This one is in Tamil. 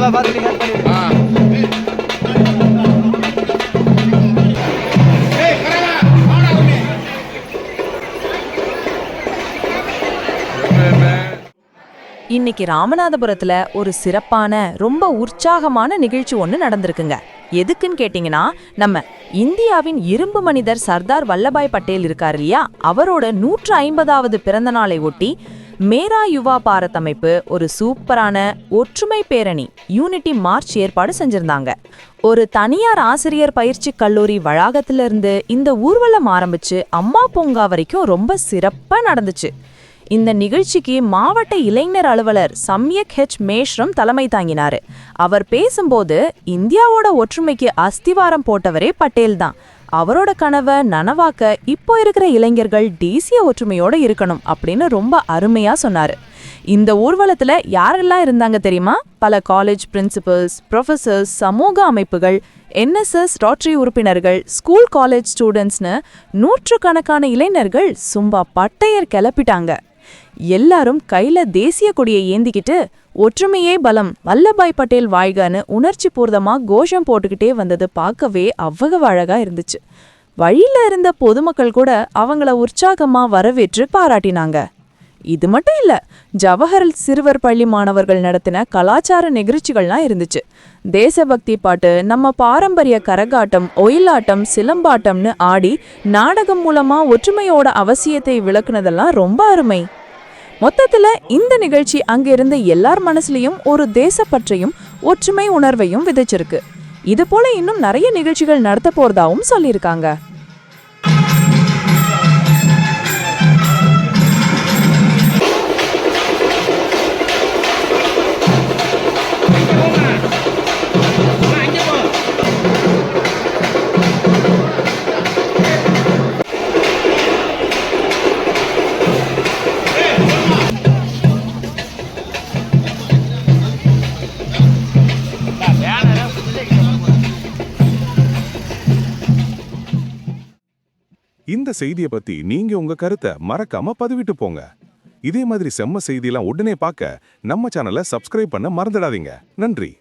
இன்னைக்கு ராமநாதபுரத்துல ஒரு சிறப்பான ரொம்ப உற்சாகமான நிகழ்ச்சி ஒன்று நடந்திருக்குங்க. எதுக்குன்னு கேட்டிங்கன்னா, நம்ம இந்தியாவின் இரும்பு மனிதர் சர்தார் வல்லபாய் பட்டேல் இருக்கார் இல்லையா, அவரோட 150வது பிறந்த நாளை ஒட்டி மேரா யுவா பாரத் அமைப்பு ஒரு சூப்பரான ஒற்றுமை பேரணி யூனிட்டி மார்ச் ஏற்பாடு செஞ்சிருந்தாங்க. ஒரு தனியார் ஆசிரியர் பயிற்சி கல்லூரி வளாகத்திலிருந்து இந்த ஊர்வலம் ஆரம்பிச்சு அம்மா பூங்கா வரைக்கும் ரொம்ப சிறப்பா நடந்துச்சு. இந்த நிகழ்ச்சிக்கு மாவட்ட இளைஞர் அலுவலர் சம்யக் ஹெச் மேஷ்ரம் தலைமை தாங்கினாரு. அவர் பேசும்போது இந்தியாவோட ஒற்றுமைக்கு அஸ்திவாரம் போட்டவரே பட்டேல் தான். அவரோட கனவை நனவாக்க இப்போ இருக்கிற இளைஞர்கள் தேசிய ஒற்றுமையோட இருக்கணும் அப்படின்னு ரொம்ப அருமையா சொன்னாரு. இந்த ஊர்வலத்துல யாரெல்லாம் இருந்தாங்க தெரியுமா? பல காலேஜ் பிரின்சிபல்ஸ், ப்ரொஃபசர்ஸ், சமூக அமைப்புகள், NSS ரோட்டரி உறுப்பினர்கள், ஸ்கூல் காலேஜ் ஸ்டூடெண்ட்ஸ்னு நூற்றுக்கணக்கான இளைஞர்கள் சும்மா பட்டையர் கிளப்பிட்டாங்க. எல்லாரும் கையில தேசிய கொடியை ஏந்திக்கிட்டு ஒற்றுமையே பலம், வல்லபாய் பட்டேல் வாழ்கன்னு உணர்ச்சி பூர்வமா கோஷம் போட்டுக்கிட்டே வந்தது பார்க்கவே அவ்வளவு அழகா இருந்துச்சு. வழியில இருந்த பொதுமக்கள் கூட அவங்கள உற்சாகமா வரவேற்று பாராட்டினாங்க. இது மட்டும் இல்ல, ஜவஹர் சிறுவர் பள்ளி மாணவர்கள் நடத்தின கலாச்சார நிகழ்ச்சிகள்லாம் இருந்துச்சு. தேசபக்தி பாட்டு, நம்ம பாரம்பரிய கரகாட்டம், ஒயிலாட்டம், சிலம்பாட்டம்னு ஆடி நாடகம் மூலமா ஒற்றுமையோட அவசியத்தை விளக்குனதெல்லாம் ரொம்ப அருமை. மொத்தத்துல இந்த நிகழ்ச்சி அங்கிருந்த எல்லார் மனசுலயும் ஒரு தேசப்பற்றையும் ஒற்றுமை உணர்வையும் விதைச்சிருக்கு. இது போல இன்னும் நிறைய நிகழ்ச்சிகள் நடத்த போறதாவும் சொல்லியிருக்காங்க. இந்த செய்தியை பத்தி நீங்க உங்க கருத்தை மறக்காம பதிவிட்டு போங்க. இதே மாதிரி செம்ம செய்தியெல்லாம் உடனே பார்க்க நம்ம சேனலை சப்ஸ்கிரைப் பண்ண மறந்துடாதீங்க. நன்றி.